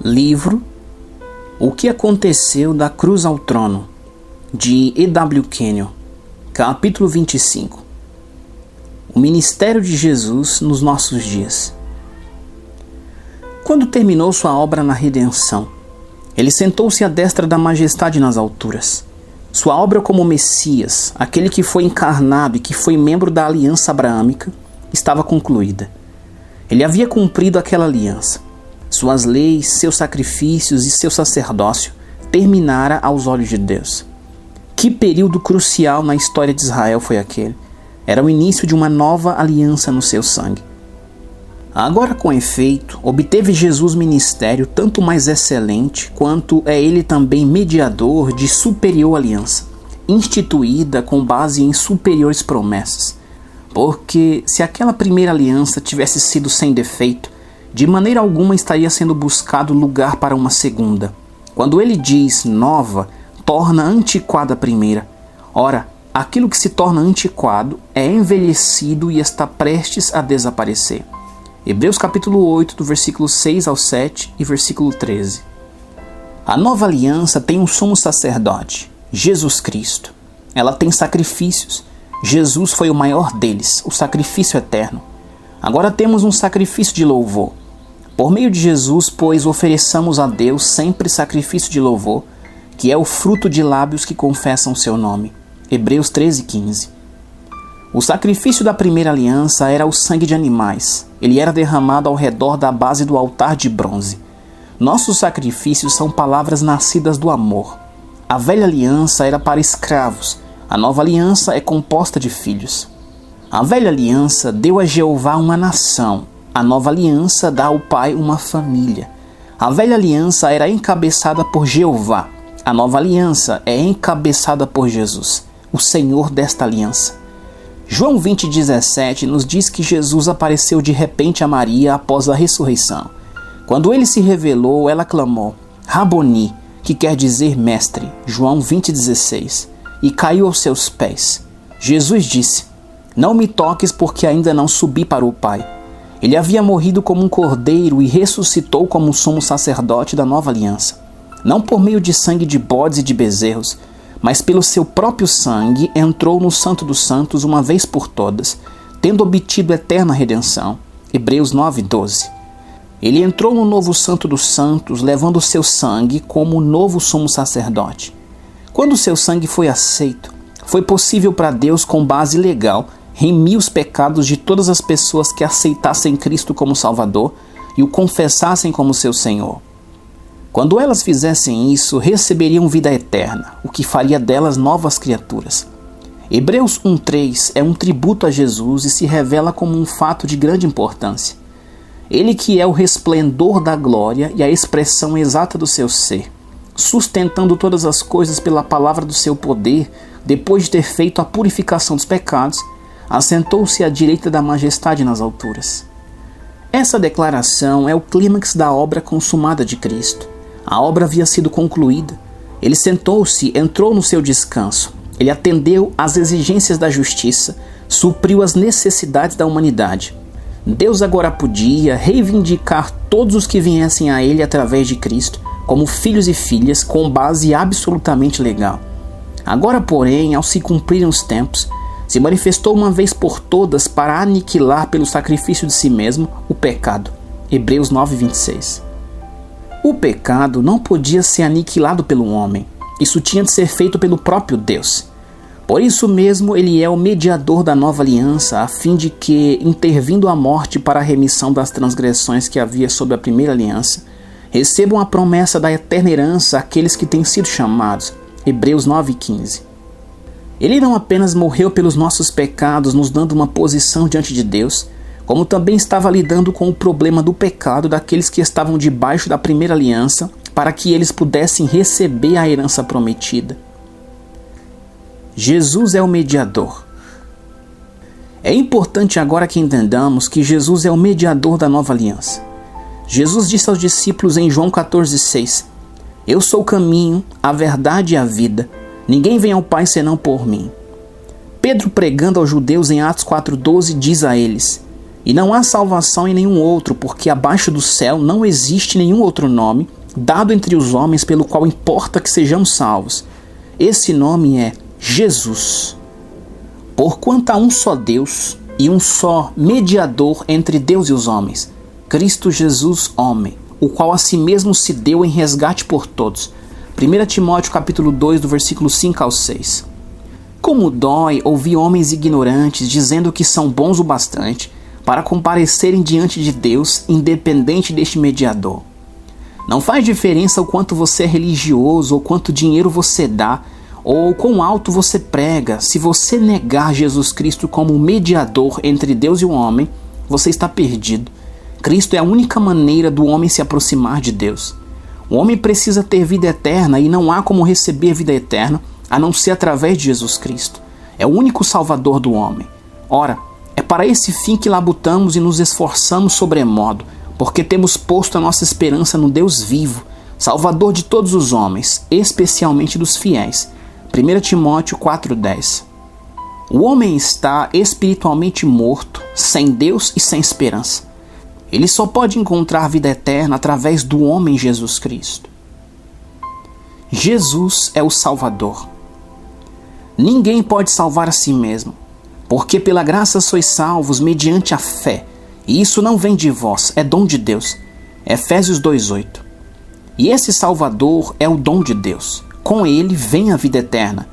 Livro O que aconteceu da cruz ao trono, de E.W. Kenyon, capítulo 25. O ministério de Jesus nos nossos dias. Quando terminou sua obra na redenção, ele sentou-se à destra da majestade nas alturas. Sua obra como Messias, aquele que foi encarnado e que foi membro da aliança abraâmica, estava concluída. Ele havia cumprido aquela aliança. Suas leis, seus sacrifícios e seu sacerdócio terminara aos olhos de Deus. Que período crucial na história de Israel foi aquele? Era o início de uma nova aliança no seu sangue. Agora, com efeito, obteve Jesus ministério tanto mais excelente, quanto é ele também mediador de superior aliança, instituída com base em superiores promessas. Porque se aquela primeira aliança tivesse sido sem defeito, de maneira alguma estaria sendo buscado lugar para uma segunda. Quando ele diz nova, torna antiquada a primeira. Ora, aquilo que se torna antiquado é envelhecido e está prestes a desaparecer. Hebreus capítulo 8, do versículo 6 ao 7 e versículo 13. A nova aliança tem um sumo sacerdote, Jesus Cristo. Ela tem sacrifícios. Jesus foi o maior deles, o sacrifício eterno. Agora temos um sacrifício de louvor. Por meio de Jesus, pois, ofereçamos a Deus sempre sacrifício de louvor, que é o fruto de lábios que confessam o seu nome. Hebreus 13:15. O sacrifício da primeira aliança era o sangue de animais. Ele era derramado ao redor da base do altar de bronze. Nossos sacrifícios são palavras nascidas do amor. A velha aliança era para escravos. A nova aliança é composta de filhos. A velha aliança deu a Jeová uma nação. A nova aliança dá ao Pai uma família. A velha aliança era encabeçada por Jeová. A nova aliança é encabeçada por Jesus, o Senhor desta aliança. João 20:17 nos diz que Jesus apareceu de repente a Maria após a ressurreição. Quando ele se revelou, ela clamou, Raboni, que quer dizer mestre, João 20:16, e caiu aos seus pés. Jesus disse, não me toques porque ainda não subi para o Pai. Ele havia morrido como um cordeiro e ressuscitou como o sumo sacerdote da nova aliança. Não por meio de sangue de bodes e de bezerros, mas pelo seu próprio sangue entrou no Santo dos Santos uma vez por todas, tendo obtido eterna redenção. Hebreus 9:12. Ele entrou no novo Santo dos Santos, levando o seu sangue como o novo sumo sacerdote. Quando o seu sangue foi aceito, foi possível para Deus, com base legal, remir os pecados de todas as pessoas que aceitassem Cristo como Salvador e o confessassem como seu Senhor. Quando elas fizessem isso, receberiam vida eterna, o que faria delas novas criaturas. Hebreus 1:3 é um tributo a Jesus e se revela como um fato de grande importância. Ele que é o resplendor da glória e a expressão exata do seu ser, sustentando todas as coisas pela palavra do seu poder, depois de ter feito a purificação dos pecados, assentou-se à direita da majestade nas alturas. Essa declaração é o clímax da obra consumada de Cristo. A obra havia sido concluída. Ele sentou-se, entrou no seu descanso. Ele atendeu às exigências da justiça, supriu as necessidades da humanidade. Deus agora podia reivindicar todos os que viessem a ele através de Cristo, como filhos e filhas, com base absolutamente legal. Agora, porém, ao se cumprirem os tempos, se manifestou uma vez por todas para aniquilar pelo sacrifício de si mesmo o pecado. Hebreus 9:26. O pecado não podia ser aniquilado pelo homem. Isso tinha de ser feito pelo próprio Deus. Por isso mesmo ele é o mediador da nova aliança, a fim de que, intervindo a morte para a remissão das transgressões que havia sob a primeira aliança, recebam a promessa da eterna herança aqueles que têm sido chamados. Hebreus 9:15. Ele não apenas morreu pelos nossos pecados, nos dando uma posição diante de Deus, como também estava lidando com o problema do pecado daqueles que estavam debaixo da primeira aliança, para que eles pudessem receber a herança prometida. Jesus é o mediador. É importante agora que entendamos que Jesus é o mediador da nova aliança. Jesus disse aos discípulos em João 14:6, Eu sou o caminho, a verdade e a vida. Ninguém vem ao Pai senão por mim. Pedro, pregando aos judeus em Atos 4:12, diz a eles, E não há salvação em nenhum outro, porque abaixo do céu não existe nenhum outro nome dado entre os homens pelo qual importa que sejamos salvos. Esse nome é Jesus. Porquanto há um só Deus e um só mediador entre Deus e os homens, Cristo Jesus, homem, o qual a si mesmo se deu em resgate por todos. 1 Timóteo capítulo 2, do versículo 5 ao 6. Como dói ouvir homens ignorantes dizendo que são bons o bastante para comparecerem diante de Deus independente deste mediador. Não faz diferença o quanto você é religioso, ou quanto dinheiro você dá, ou quão alto você prega. Se você negar Jesus Cristo como mediador entre Deus e o homem, você está perdido. Cristo é a única maneira do homem se aproximar de Deus. O homem precisa ter vida eterna e não há como receber vida eterna a não ser através de Jesus Cristo. É o único Salvador do homem. Ora, é para esse fim que labutamos e nos esforçamos sobremodo, porque temos posto a nossa esperança no Deus vivo, Salvador de todos os homens, especialmente dos fiéis. 1 Timóteo 4,10. O homem está espiritualmente morto, sem Deus e sem esperança. Ele só pode encontrar vida eterna através do homem Jesus Cristo. Jesus é o Salvador. Ninguém pode salvar a si mesmo, porque pela graça sois salvos mediante a fé, e isso não vem de vós, é dom de Deus. Efésios 2,8. E esse Salvador é o dom de Deus. Com ele vem a vida eterna.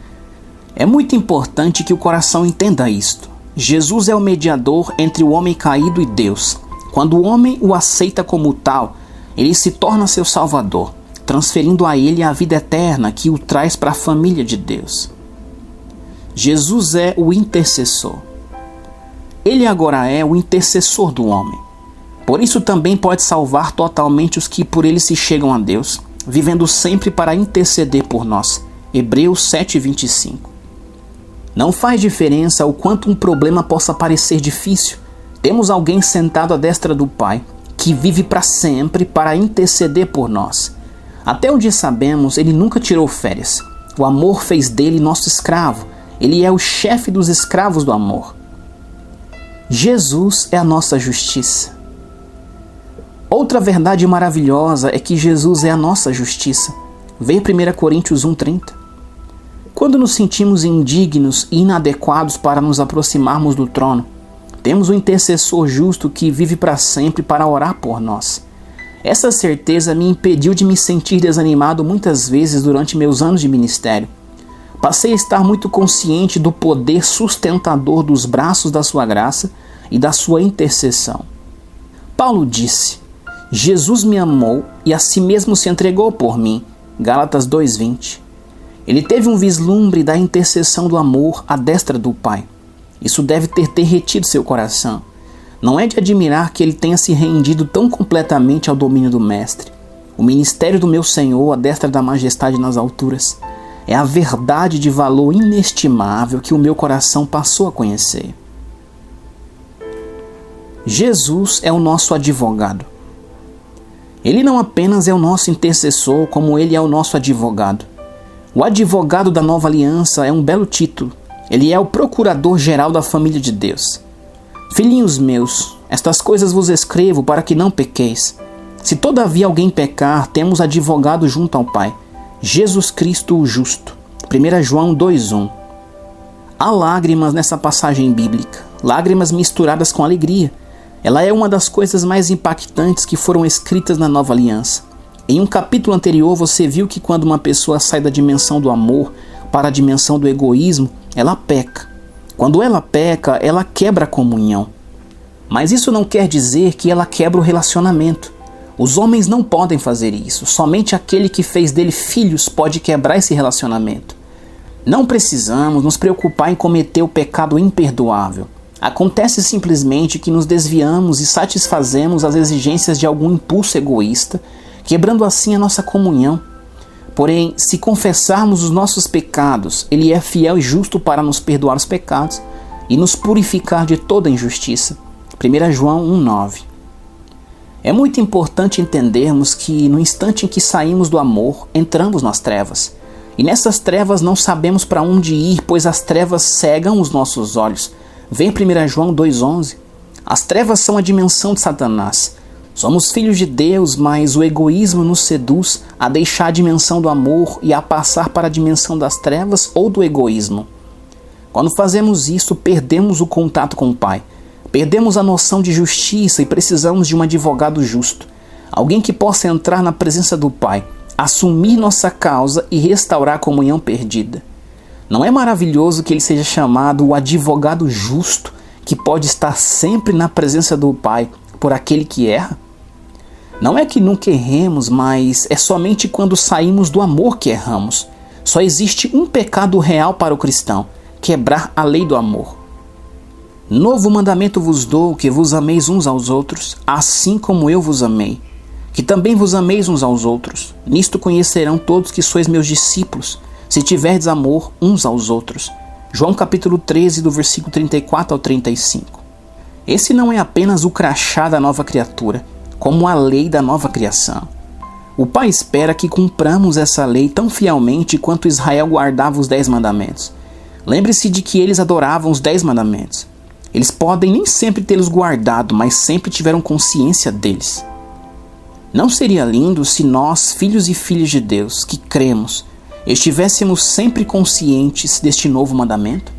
É muito importante que o coração entenda isto. Jesus é o mediador entre o homem caído e Deus. Quando o homem o aceita como tal, ele se torna seu Salvador, transferindo a ele a vida eterna que o traz para a família de Deus. Jesus é o intercessor. Ele agora é o intercessor do homem. Por isso também pode salvar totalmente os que por ele se chegam a Deus, vivendo sempre para interceder por nós. Hebreus 7,25. Não faz diferença o quanto um problema possa parecer difícil. Temos alguém sentado à destra do Pai, que vive para sempre para interceder por nós. Até onde sabemos, ele nunca tirou férias. O amor fez dele nosso escravo. Ele é o chefe dos escravos do amor. Jesus é a nossa justiça. Outra verdade maravilhosa é que Jesus é a nossa justiça. Veja 1 Coríntios 1,30. Quando nos sentimos indignos e inadequados para nos aproximarmos do trono, temos um intercessor justo que vive para sempre para orar por nós. Essa certeza me impediu de me sentir desanimado muitas vezes durante meus anos de ministério. Passei a estar muito consciente do poder sustentador dos braços da sua graça e da sua intercessão. Paulo disse: Jesus me amou e a si mesmo se entregou por mim. Gálatas 2,20. Ele teve um vislumbre da intercessão do amor à destra do Pai. Isso deve ter derretido seu coração. Não é de admirar que ele tenha se rendido tão completamente ao domínio do Mestre. O ministério do meu Senhor à destra da majestade nas alturas é a verdade de valor inestimável que o meu coração passou a conhecer. Jesus é o nosso advogado. Ele não apenas é o nosso intercessor, como ele é o nosso advogado. O advogado da nova aliança é um belo título. Ele é o procurador-geral da família de Deus. Filhinhos meus, estas coisas vos escrevo para que não pequeis. Se todavia alguém pecar, temos advogado junto ao Pai, Jesus Cristo o justo. 1 João 2,1. Há lágrimas nessa passagem bíblica, lágrimas misturadas com alegria. Ela é uma das coisas mais impactantes que foram escritas na nova aliança. Em um capítulo anterior você viu que quando uma pessoa sai da dimensão do amor para a dimensão do egoísmo, ela peca. Quando ela peca, ela quebra a comunhão. Mas isso não quer dizer que ela quebra o relacionamento. Os homens não podem fazer isso. Somente aquele que fez dele filhos pode quebrar esse relacionamento. Não precisamos nos preocupar em cometer o pecado imperdoável. Acontece simplesmente que nos desviamos e satisfazemos as exigências de algum impulso egoísta, quebrando assim a nossa comunhão. Porém, se confessarmos os nossos pecados, Ele é fiel e justo para nos perdoar os pecados e nos purificar de toda injustiça. 1 João 1,9. É muito importante entendermos que no instante em que saímos do amor, entramos nas trevas. E nessas trevas não sabemos para onde ir, pois as trevas cegam os nossos olhos. Vem 1 João 2,11. As trevas são a dimensão de Satanás. Somos filhos de Deus, mas o egoísmo nos seduz a deixar a dimensão do amor e a passar para a dimensão das trevas ou do egoísmo. Quando fazemos isso, perdemos o contato com o Pai. Perdemos a noção de justiça e precisamos de um advogado justo. Alguém que possa entrar na presença do Pai, assumir nossa causa e restaurar a comunhão perdida. Não é maravilhoso que ele seja chamado o advogado justo, que pode estar sempre na presença do Pai por aquele que erra? Não é que nunca erremos, mas é somente quando saímos do amor que erramos. Só existe um pecado real para o cristão: quebrar a lei do amor. Novo mandamento vos dou, que vos ameis uns aos outros, assim como eu vos amei. Que também vos ameis uns aos outros. Nisto conhecerão todos que sois meus discípulos, se tiverdes amor uns aos outros. João capítulo 13, do versículo 34 ao 35. Esse não é apenas o crachá da nova criatura, como a lei da nova criação. O Pai espera que cumpramos essa lei tão fielmente quanto Israel guardava os 10 mandamentos. Lembre-se de que eles adoravam os 10 mandamentos. Eles podem nem sempre tê-los guardado, mas sempre tiveram consciência deles. Não seria lindo se nós, filhos e filhas de Deus, que cremos, estivéssemos sempre conscientes deste novo mandamento?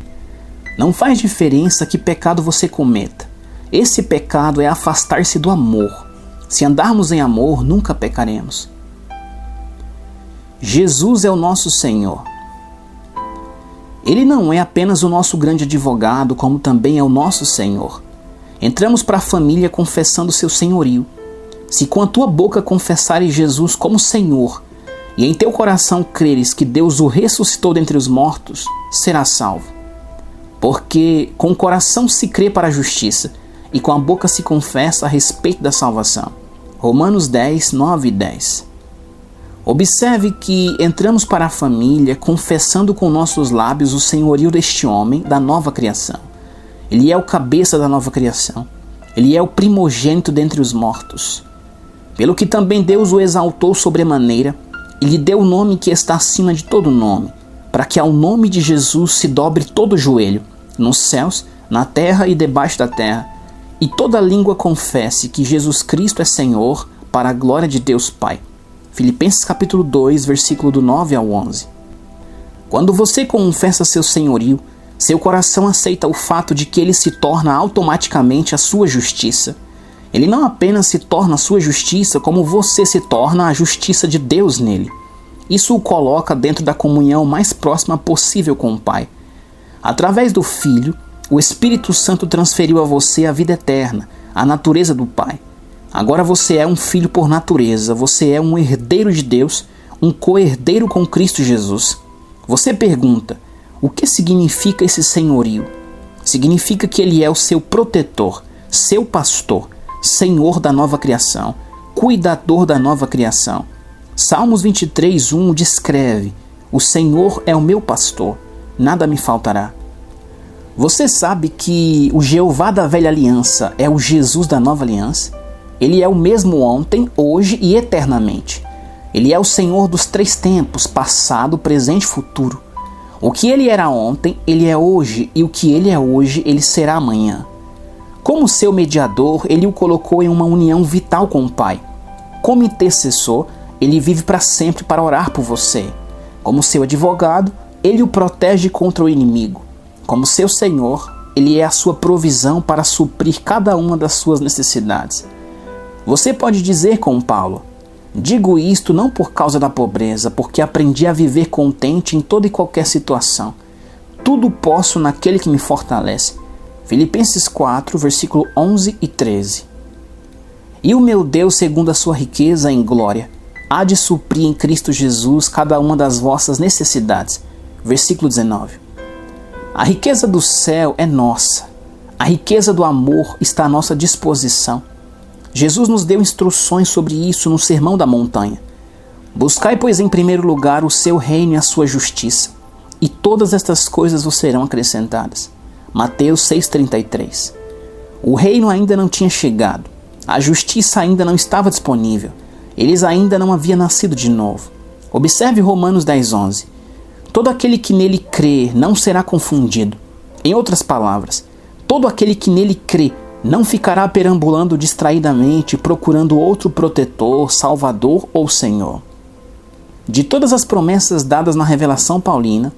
Não faz diferença que pecado você cometa. Esse pecado é afastar-se do amor. Se andarmos em amor, nunca pecaremos. Jesus é o nosso Senhor. Ele não é apenas o nosso grande advogado, como também é o nosso Senhor. Entramos para a família confessando seu senhorio. Se com a tua boca confessares Jesus como Senhor, e em teu coração creres que Deus o ressuscitou dentre os mortos, serás salvo. Porque com o coração se crê para a justiça, e com a boca se confessa a respeito da salvação. Romanos 10, 9 e 10. Observe que entramos para a família confessando com nossos lábios o senhorio deste homem da nova criação. Ele é o cabeça da nova criação. Ele é o primogênito dentre os mortos. Pelo que também Deus o exaltou sobremaneira, e lhe deu o nome que está acima de todo nome, para que ao nome de Jesus se dobre todo o joelho, nos céus, na terra e debaixo da terra, e toda língua confesse que Jesus Cristo é Senhor, para a glória de Deus Pai. Filipenses capítulo 2, versículo do 9 ao 11. Quando você confessa seu senhorio, seu coração aceita o fato de que ele se torna automaticamente a sua justiça. Ele não apenas se torna a sua justiça, como você se torna a justiça de Deus nele. Isso o coloca dentro da comunhão mais próxima possível com o Pai. Através do Filho, o Espírito Santo transferiu a você a vida eterna, a natureza do Pai. Agora você é um filho por natureza, você é um herdeiro de Deus, um co-herdeiro com Cristo Jesus. Você pergunta, o que significa esse senhorio? Significa que ele é o seu protetor, seu pastor, Senhor da nova criação, cuidador da nova criação. Salmos 23, 1 descreve, o Senhor é o meu pastor, nada me faltará. Você sabe que o Jeová da velha aliança é o Jesus da nova aliança? Ele é o mesmo ontem, hoje e eternamente. Ele é o Senhor dos 3 tempos, passado, presente e futuro. O que ele era ontem, ele é hoje, e o que ele é hoje, ele será amanhã. Como seu mediador, ele o colocou em uma união vital com o Pai. Como intercessor, ele vive para sempre para orar por você. Como seu advogado, ele o protege contra o inimigo. Como seu Senhor, ele é a sua provisão para suprir cada uma das suas necessidades. Você pode dizer com Paulo, digo isto não por causa da pobreza, porque aprendi a viver contente em toda e qualquer situação. Tudo posso naquele que me fortalece. Filipenses 4, versículo 11 e 13. E o meu Deus, segundo a sua riqueza em glória, há de suprir em Cristo Jesus cada uma das vossas necessidades. Versículo 19. A riqueza do céu é nossa. A riqueza do amor está à nossa disposição. Jesus nos deu instruções sobre isso no Sermão da Montanha. Buscai, pois, em primeiro lugar o seu reino e a sua justiça, e todas estas coisas vos serão acrescentadas. Mateus 6,33. O reino ainda não tinha chegado. A justiça ainda não estava disponível. Eles ainda não haviam nascido de novo. Observe Romanos 10,11. Todo aquele que nele crê não será confundido. Em outras palavras, todo aquele que nele crê Não ficará perambulando distraidamente procurando outro protetor, salvador ou senhor. De todas as promessas dadas na revelação paulina,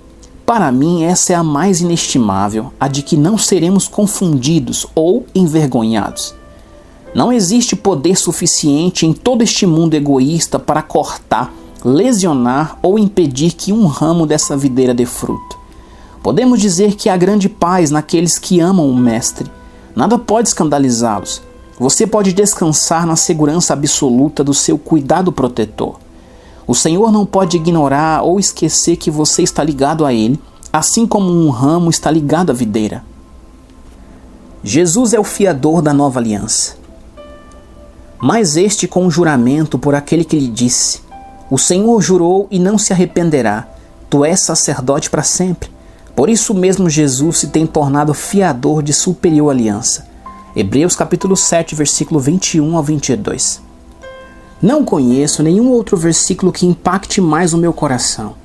para mim essa é a mais inestimável, a de que não seremos confundidos ou envergonhados. Não existe poder suficiente em todo este mundo egoísta para cortar, lesionar ou impedir que um ramo dessa videira dê fruto. Podemos dizer que há grande paz naqueles que amam o Mestre. Nada pode escandalizá-los. Você pode descansar na segurança absoluta do seu cuidado protetor. O Senhor não pode ignorar ou esquecer que você está ligado a Ele, assim como um ramo está ligado à videira. Jesus é o fiador da nova aliança. Mas este com um juramento por aquele que lhe disse: o Senhor jurou e não se arrependerá, tu és sacerdote para sempre. Por isso mesmo Jesus se tem tornado fiador de superior aliança. Hebreus capítulo 7, versículo 21 ao 22. Não conheço nenhum outro versículo que impacte mais o meu coração.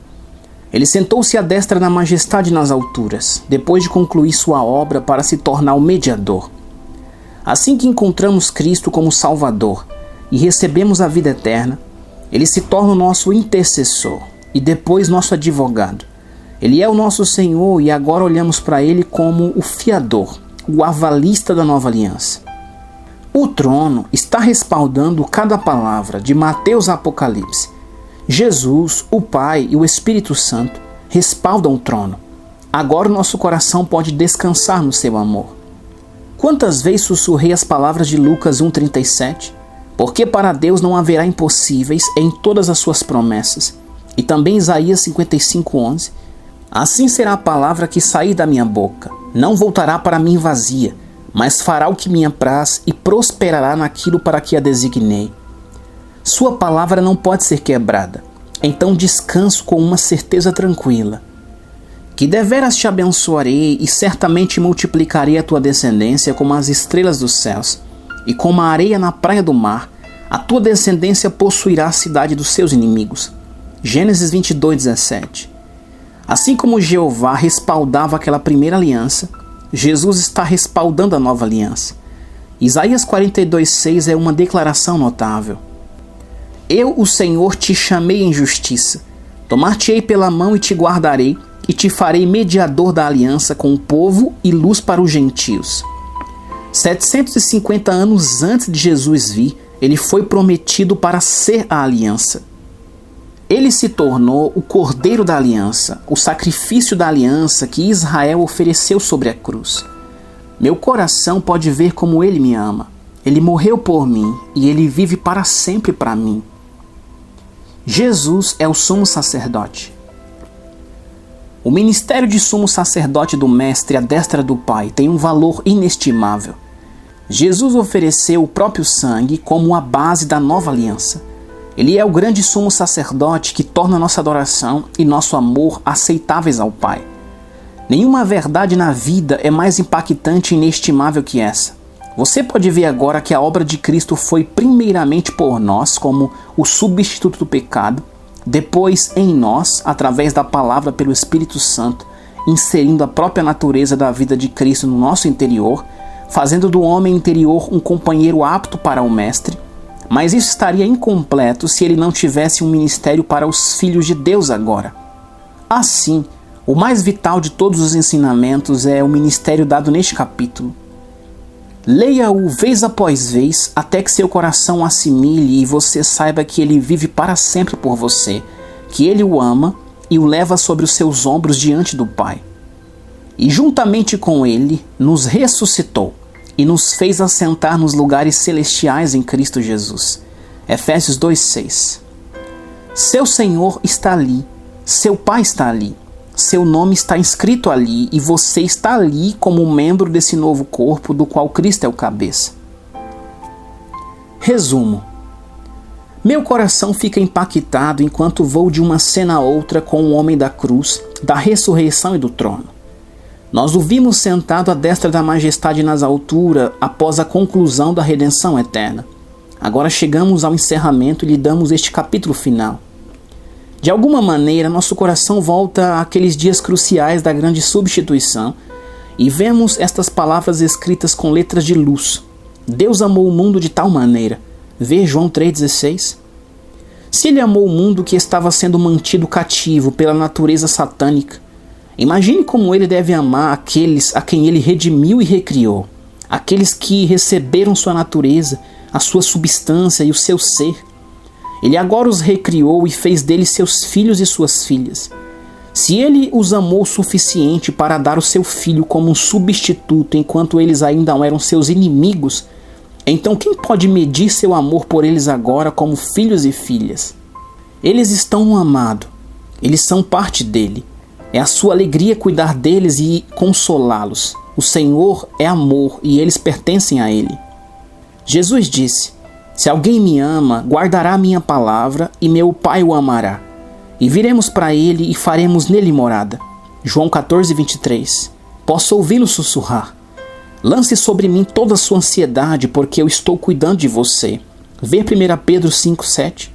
Ele sentou-se à destra da majestade nas alturas, depois de concluir sua obra para se tornar o mediador. Assim que encontramos Cristo como Salvador e recebemos a vida eterna, Ele se torna o nosso intercessor e depois nosso advogado. Ele é o nosso Senhor e agora olhamos para Ele como o fiador, o avalista da nova aliança. O trono está respaldando cada palavra de Mateus a Apocalipse. Jesus, o Pai e o Espírito Santo respaldam o trono. Agora o nosso coração pode descansar no seu amor. Quantas vezes sussurrei as palavras de Lucas 1,37? Porque para Deus não haverá impossíveis em todas as suas promessas. E também Isaías 55,11. Assim será a palavra que sair da minha boca. Não voltará para mim vazia, mas fará o que me apraz e prosperará naquilo para que a designei. Sua palavra não pode ser quebrada. Então descanso com uma certeza tranquila. Que deveras te abençoarei e certamente multiplicarei a tua descendência como as estrelas dos céus, e como a areia na praia do mar, a tua descendência possuirá a cidade dos seus inimigos. Gênesis 22:17. Assim como Jeová respaldava aquela primeira aliança, Jesus está respaldando a nova aliança. Isaías 42:6 é uma declaração notável. Eu, o Senhor, te chamei em justiça, tomar-te-ei pela mão e te guardarei, e te farei mediador da aliança com o povo e luz para os gentios. 750 anos antes de Jesus vir, ele foi prometido para ser a aliança. Ele se tornou o cordeiro da aliança, o sacrifício da aliança que Israel ofereceu sobre a cruz. Meu coração pode ver como ele me ama. Ele morreu por mim e ele vive para sempre para mim. Jesus é o sumo sacerdote. O ministério de sumo sacerdote do Mestre à destra do Pai tem um valor inestimável. Jesus ofereceu o próprio sangue como a base da nova aliança. Ele é o grande sumo sacerdote que torna nossa adoração e nosso amor aceitáveis ao Pai. Nenhuma verdade na vida é mais impactante e inestimável que essa. Você pode ver agora que a obra de Cristo foi primeiramente por nós como o substituto do pecado, depois em nós, através da palavra pelo Espírito Santo, inserindo a própria natureza da vida de Cristo no nosso interior, fazendo do homem interior um companheiro apto para o Mestre, mas isso estaria incompleto se ele não tivesse um ministério para os filhos de Deus agora. Assim, o mais vital de todos os ensinamentos é o ministério dado neste capítulo. Leia-o vez após vez até que seu coração assimile e você saiba que ele vive para sempre por você, que ele o ama e o leva sobre os seus ombros diante do Pai. E juntamente com ele nos ressuscitou e nos fez assentar nos lugares celestiais em Cristo Jesus. Efésios 2:6. Seu Senhor está ali, seu Pai está ali. Seu nome está inscrito ali e você está ali como membro desse novo corpo do qual Cristo é o cabeça. Resumo. Meu coração fica impactado enquanto vou de uma cena a outra com o homem da cruz, da ressurreição e do trono. Nós o vimos sentado à destra da majestade nas alturas após a conclusão da redenção eterna. Agora chegamos ao encerramento e lhe damos este capítulo final. De alguma maneira, nosso coração volta àqueles dias cruciais da grande substituição e vemos estas palavras escritas com letras de luz. Deus amou o mundo de tal maneira. Vê João 3,16. Se ele amou o mundo que estava sendo mantido cativo pela natureza satânica, imagine como ele deve amar aqueles a quem ele redimiu e recriou, aqueles que receberam sua natureza, a sua substância e o seu ser. Ele agora os recriou e fez deles seus filhos e suas filhas. Se ele os amou o suficiente para dar o seu filho como um substituto enquanto eles ainda eram seus inimigos, então quem pode medir seu amor por eles agora como filhos e filhas? Eles estão no amado, eles são parte dele. É a sua alegria cuidar deles e consolá-los. O Senhor é amor e eles pertencem a ele. Jesus disse: se alguém me ama, guardará a minha palavra e meu Pai o amará. E viremos para ele e faremos nele morada. João 14:23. Posso ouvi-lo sussurrar: lance sobre mim toda a sua ansiedade, porque eu estou cuidando de você. Vê 1 Pedro 5:7.